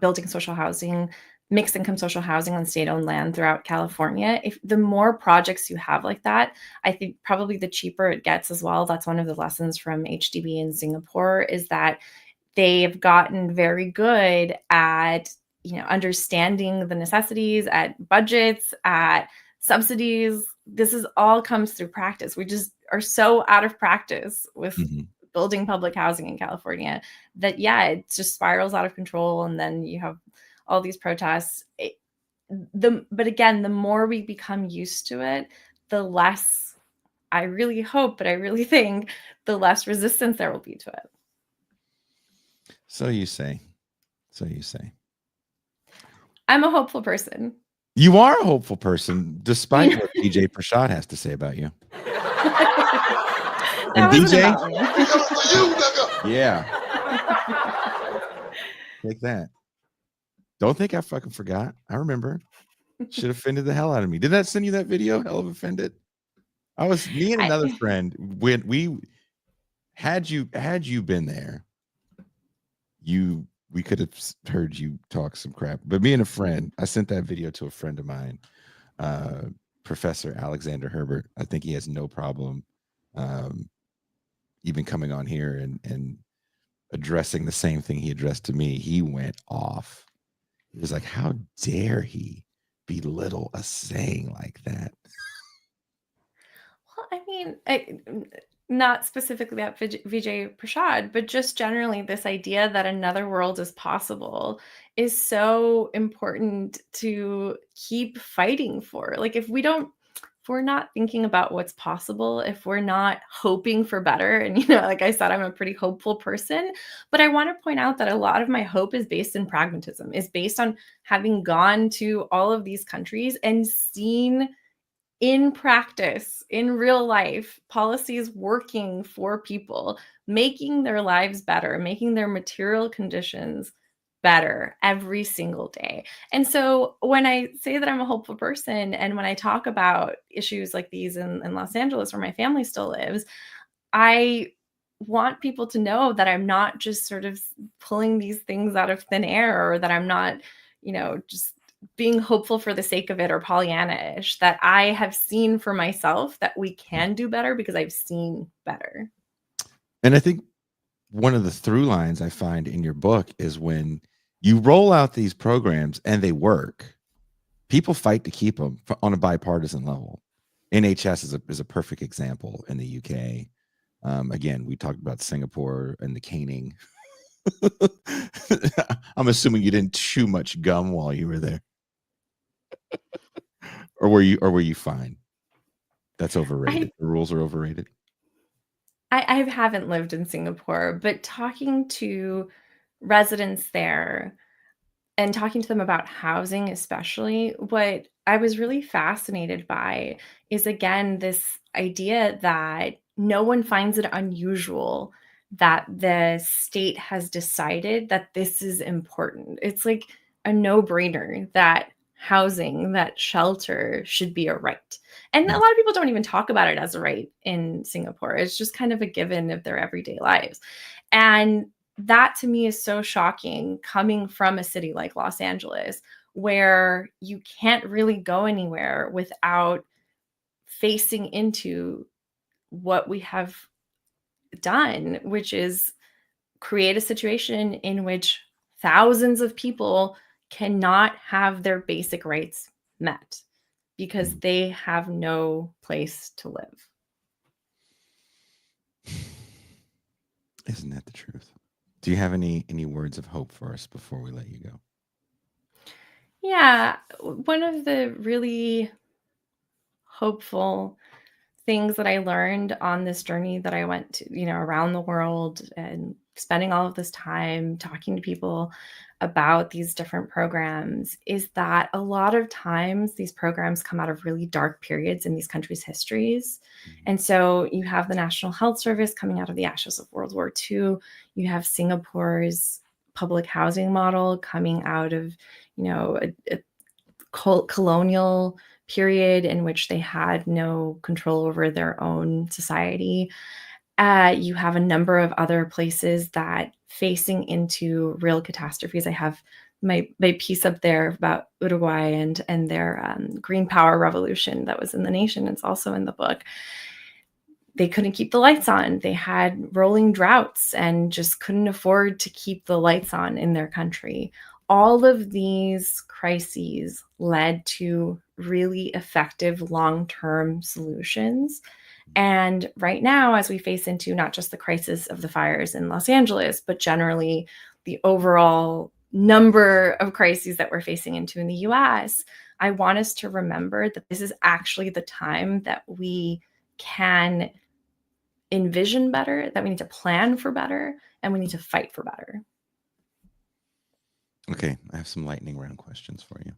building social housing mixed income social housing on state-owned land throughout California. If the more projects you have like that, I think probably the cheaper it gets as well. That's one of the lessons from HDB in Singapore, is that they've gotten very good at, understanding the necessities, at budgets, at subsidies. This is all comes through practice. We just are so out of practice with building public housing in California that, it just spirals out of control. And then you have all these protests. But again, the more we become used to it, the less, I really hope, but I really think, the less resistance there will be to it. So you say. I'm a hopeful person. You are a hopeful person, despite what DJ Prashad has to say about you. And DJ, yeah, take that. Don't think I fucking forgot. I remember. Should have offended the hell out of me. Didn't I send you that video? Hell of offended. Me and another friend, when we had you been there, we could have heard you talk some crap. But me and a friend, I sent that video to a friend of mine, Professor Alexander Herbert. I think he has no problem even coming on here and addressing the same thing he addressed to me. He went off. He was like, how dare he belittle a saying like that? Well, I mean, not specifically about Vijay Prashad, but just generally this idea that another world is possible is so important to keep fighting for. Like, if we're not thinking about what's possible, if we're not hoping for better, and, like I said, I'm a pretty hopeful person, but I want to point out that a lot of my hope is based in pragmatism, is based on having gone to all of these countries and seen in practice, in real life, policies working for people, making their lives better, making their material conditions better every single day. And so when I say that I'm a hopeful person, and when I talk about issues like these in Los Angeles, where my family still lives, I want people to know that I'm not just sort of pulling these things out of thin air, or that I'm not, just being hopeful for the sake of it, or Pollyanna-ish, that I have seen for myself that we can do better because I've seen better. And I think one of the through lines I find in your book is when you roll out these programs and they work, people fight to keep them on a bipartisan level. NHS is a perfect example in the UK. Again, we talked about Singapore and the caning. I'm assuming you didn't chew much gum while you were there. Or were you fine? That's overrated. The rules are overrated. I haven't lived in Singapore, but talking to residents there and talking to them about housing, especially, what I was really fascinated by is, again, this idea that no one finds it unusual that the state has decided that this is important. It's like a no-brainer that housing, that shelter should be a right. And a lot of people don't even talk about it as a right in Singapore. It's just kind of a given of their everyday lives. And that to me is so shocking, coming from a city like Los Angeles, where you can't really go anywhere without facing into what we have done, which is create a situation in which thousands of people cannot have their basic rights met because they have no place to live. Isn't that the truth? Do you have any words of hope for us before we let you go? Yeah, one of the really hopeful things that I learned on this journey that I went to, around the world, and spending all of this time talking to people about these different programs, is that a lot of times these programs come out of really dark periods in these countries' histories. And so you have the National Health Service coming out of the ashes of World War II. You have Singapore's public housing model coming out of, a colonial period in which they had no control over their own society. You have a number of other places that facing into real catastrophes. I have my piece up there about Uruguay and their green power revolution that was in the nation. It's also in the book. They couldn't keep the lights on. They had rolling droughts and just couldn't afford to keep the lights on in their country. All of these crises led to really effective long-term solutions. And right now, as we face into not just the crisis of the fires in Los Angeles, but generally the overall number of crises that we're facing into in the US, I want us to remember that this is actually the time that we can envision better, that we need to plan for better, and we need to fight for better. Okay, I have some lightning round questions for you.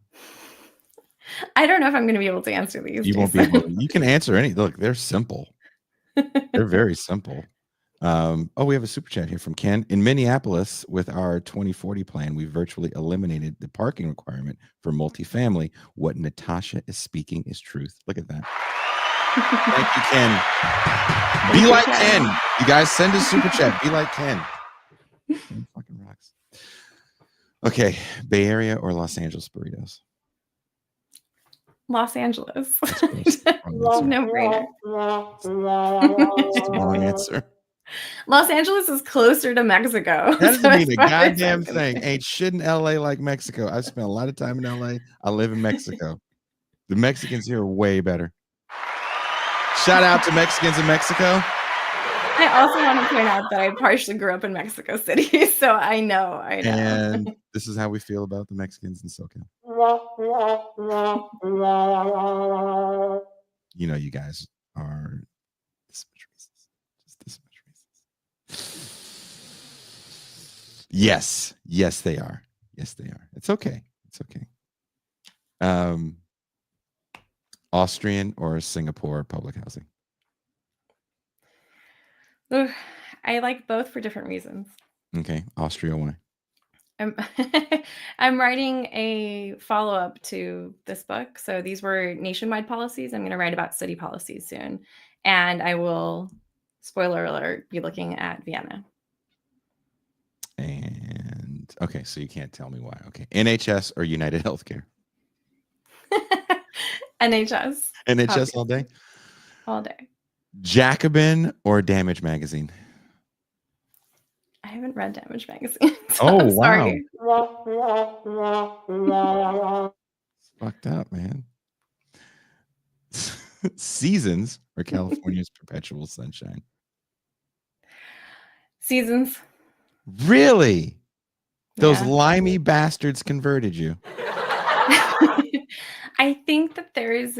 I don't know if I'm going to be able to answer these. You won't be able to. You can answer any. Look, they're simple. They're very simple. We have a super chat here from Ken. In Minneapolis, with our 2040 plan, we virtually eliminated the parking requirement for multifamily. What Natasha is speaking is truth. Look at that. Thank you, Ken. Be like Ken. You guys send a super chat. Be like Ken. Fucking rocks. Okay, Bay Area or Los Angeles burritos? Los Angeles. Wrong No brainer. Wrong answer. Los Angeles is closer to Mexico. That doesn't mean a goddamn thing. Ain't shit in LA like Mexico. I've spent a lot of time in LA. I live in Mexico. The Mexicans here are way better. Shout out to Mexicans in Mexico. I also want to point out that I partially grew up in Mexico City, so I know. And this is how we feel about the Mexicans in SoCal. You know, you guys are this much racist. Just this much racist. Yes, they are. Yes, they are. It's okay. It's okay. Austrian or Singapore public housing? I like both for different reasons. Okay, Austria, why? I'm writing a follow-up to this book. So these were nationwide policies. I'm going to write about city policies soon. And I will, spoiler alert, be looking at Vienna. And okay, so you can't tell me why. Okay, NHS or United Healthcare? NHS. NHS obviously. all day? All day. Jacobin or Damage Magazine? I haven't read Damage Magazine. So Oh, I'm sorry. Wow. It's fucked up, man. Seasons or California's Perpetual Sunshine? Seasons. Really? Those Yeah. limey bastards converted you. I think that there is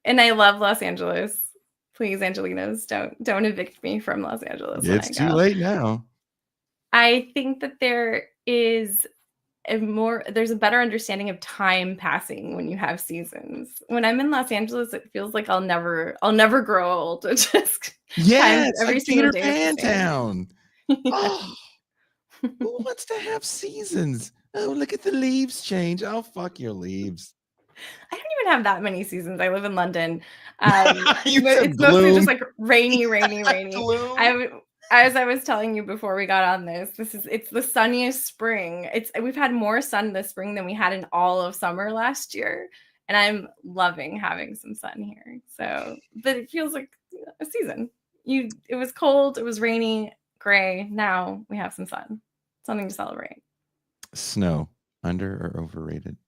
and I love Los Angeles. Please, Angelinos, don't evict me from Los Angeles. It's too late now. I think that there is there's a better understanding of time passing when you have seasons. When I'm in Los Angeles, it feels like I'll never grow old. It just it's every like single Peter day Pan Town. Yeah. Oh, who wants to have seasons? Oh, look at the leaves change. Oh, fuck your leaves. I don't even have that many seasons. I live in London. It's mostly just like rainy. Gloom. As I was telling you before we got on this, it's the sunniest spring. We've had more sun this spring than we had in all of summer last year, and I'm loving having some sun here. So, but it feels like a season. It was cold, it was rainy, gray. Now we have some sun, something to celebrate. Snow, under or overrated?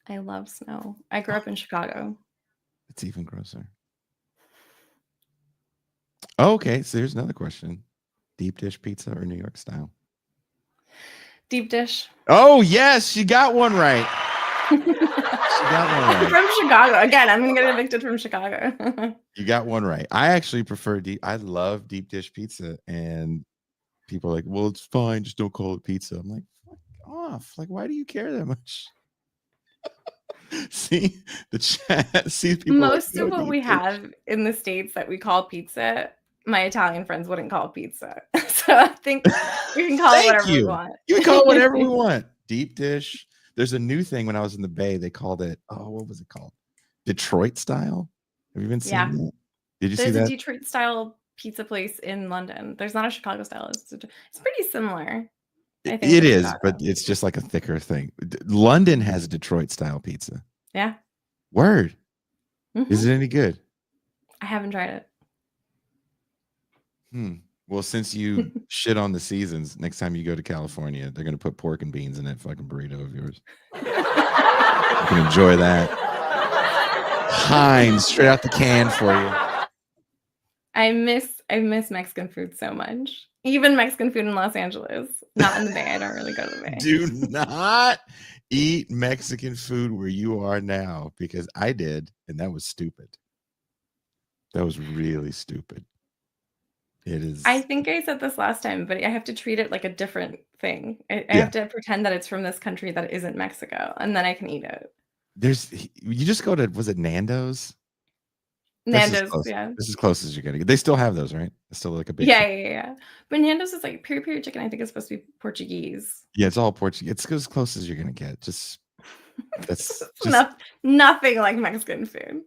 I love snow. I grew up in Chicago. It's even grosser. Okay, so here's another question. Deep dish pizza or New York style? Deep dish. Oh, yes, she got one right. She got one right. From Chicago. Again, I'm going to get evicted from Chicago. You got one right. I actually prefer I love deep dish pizza, and people are like, well, it's fine, just don't call it pizza. I'm like, fuck off. Like, why do you care that much? See the chat. See people. Most of what we have in the States that we call pizza, my Italian friends wouldn't call pizza. So I think we can call it whatever we want. You can call it whatever we want. Deep dish. There's a new thing when I was in the Bay. They called it, what was it called? Detroit style. Have you been seeing that? Did you see that? There's a Detroit style pizza place in London. There's not a Chicago style. It's pretty similar. I think It in is, but Chicago. it's just like a thicker thing. London has a Detroit style pizza. Yeah. Word. Is Hmm. it any good? I haven't tried it. Well, since you shit on the seasons, next time you go to California, they're gonna put pork and beans in that fucking burrito of yours. You can enjoy that. Heinz, straight out the can for you. I miss Mexican food so much. Even Mexican food in Los Angeles. Not in the Bay. I don't really go to the Bay. Do not eat Mexican food where you are now, because I did, and that was stupid. That was really stupid. It is. I think I said this last time, but I have to treat it like a different thing. I Yeah. have to pretend that it's from this country that isn't Mexico, and then I can eat it. You just go to, was it Nando's? Nando's, yeah. This is as close as you're gonna get. They still have those, right? It's still like a big Yeah. But Nando's is like peri peri chicken, I think it's supposed to be Portuguese. Yeah, it's all Portuguese. It's as close as you're gonna get. Just that's It's just nothing like Mexican food.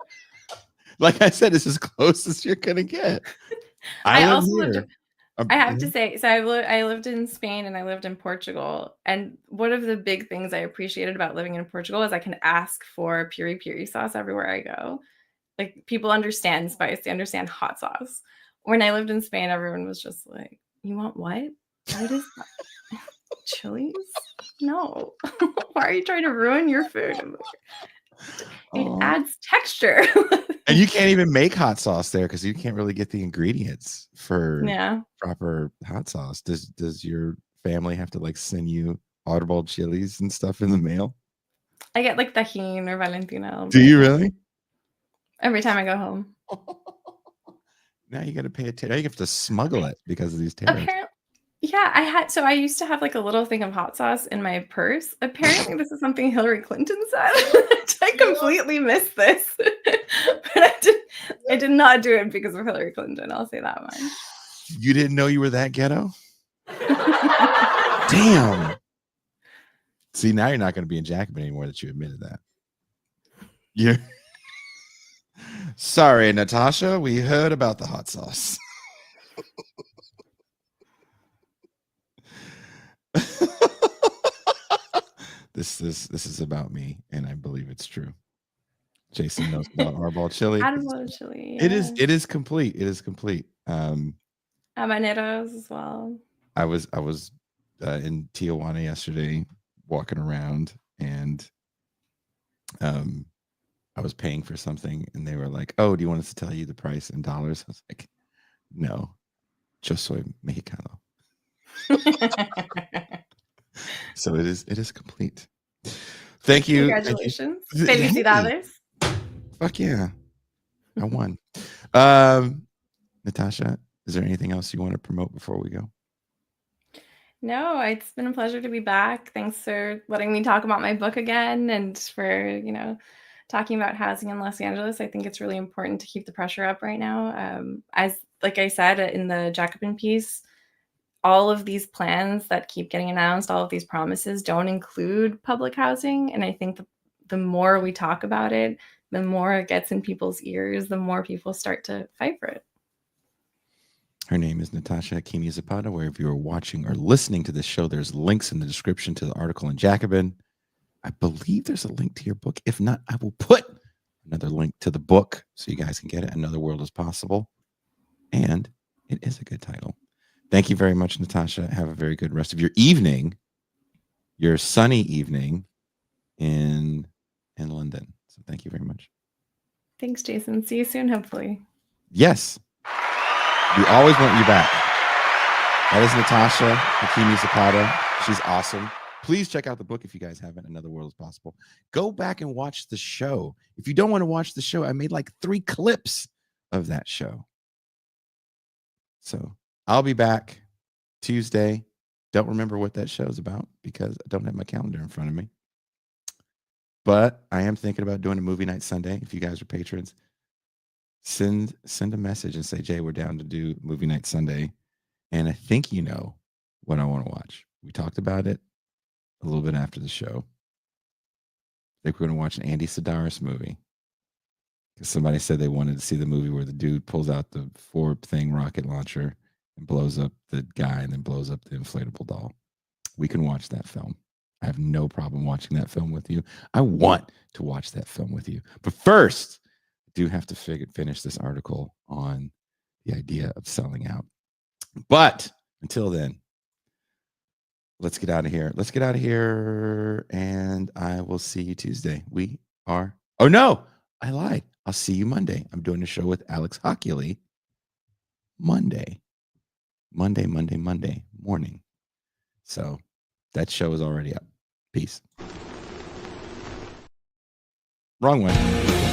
like I said, it's as close as you're gonna get. I live also lived here. I have to say, so I lived in Spain and I lived in Portugal, and one of the big things I appreciated about living in Portugal is I can ask for piri piri sauce everywhere I go. Like, people understand spice, they understand hot sauce. When I lived in Spain, everyone was just like, "You want what? What is that? Chilies? No. Why are you trying to ruin your food?" I'm like, it adds texture. And you can't even make hot sauce there because you can't really get the ingredients for Yeah. proper hot sauce. Does your family have to like send you hard-boiled chilies and stuff in the mail? I get like Tajín or Valentina. Do you really? Every time I go home. Now you got to pay attention. Now you have to smuggle it because of these tariffs. Apparently, yeah, I used to have like a little thing of hot sauce in my purse. Apparently, this is something Hillary Clinton said. I completely missed this. But I did not do it because of Hillary Clinton. I'll say that much. You didn't know you were that ghetto? Damn. See, now you're not going to be in Jacobin anymore that you admitted that. You're sorry, Natasha. We heard about the hot sauce. This is about me, and I believe it's true. Jason knows about hardball chili. Hardball chili. It is complete. It is complete. Habaneros as well. I was in Tijuana yesterday, walking around, and I was paying for something, and they were like, "Oh, do you want us to tell you the price in dollars?" I was like, "No, yo soy mexicano." So it is complete. Thank you. Congratulations. Thank you. Felicidades. Fuck yeah. I won. Natasha, is there anything else you want to promote before we go? No, it's been a pleasure to be back. Thanks for letting me talk about my book again and for, talking about housing in Los Angeles. I think it's really important to keep the pressure up right now. As like I said in the Jacobin piece, all of these plans that keep getting announced, all of these promises don't include public housing. And I think the more we talk about it, the more it gets in people's ears, the more people start to fight for it. Her name is Natasha Hakimi Zapata. Wherever you are watching or listening to this show, there's links in the description to the article in Jacobin. I believe there's a link to your book. If not, I will put another link to the book so you guys can get it. Another World is Possible. And it is a good title. Thank you very much, Natasha. Have a very good rest of your evening, your sunny evening in London. So thank you very much. Thanks, Jason. See you soon, hopefully. Yes. We always want you back. That is Natasha Hakimi Zapata. She's awesome. Please check out the book if you guys haven't. Another World is Possible. Go back and watch the show. If you don't want to watch the show, I made like 3 clips of that show. So I'll be back Tuesday. Don't remember what that show is about because I don't have my calendar in front of me. But I am thinking about doing a movie night Sunday. If you guys are patrons, send a message and say, Jay, we're down to do movie night Sunday. And I think you know what I want to watch. We talked about it a little bit after the show. I think we're going to watch an Andy Sedaris movie. Because somebody said they wanted to see the movie where the dude pulls out the 4-thing rocket launcher and blows up the guy and then blows up the inflatable doll. we can watch that film. I have no problem watching that film with you. I want to watch that film with you. But first, I do have to finish this article on the idea of selling out. But until then, let's get out of here. Let's get out of here, and I will see you Tuesday. We are. Oh no, I lied. I'll see you Monday. I'm doing a show with Alex Hakimi Monday morning. So that show is already up. Peace. Wrong one.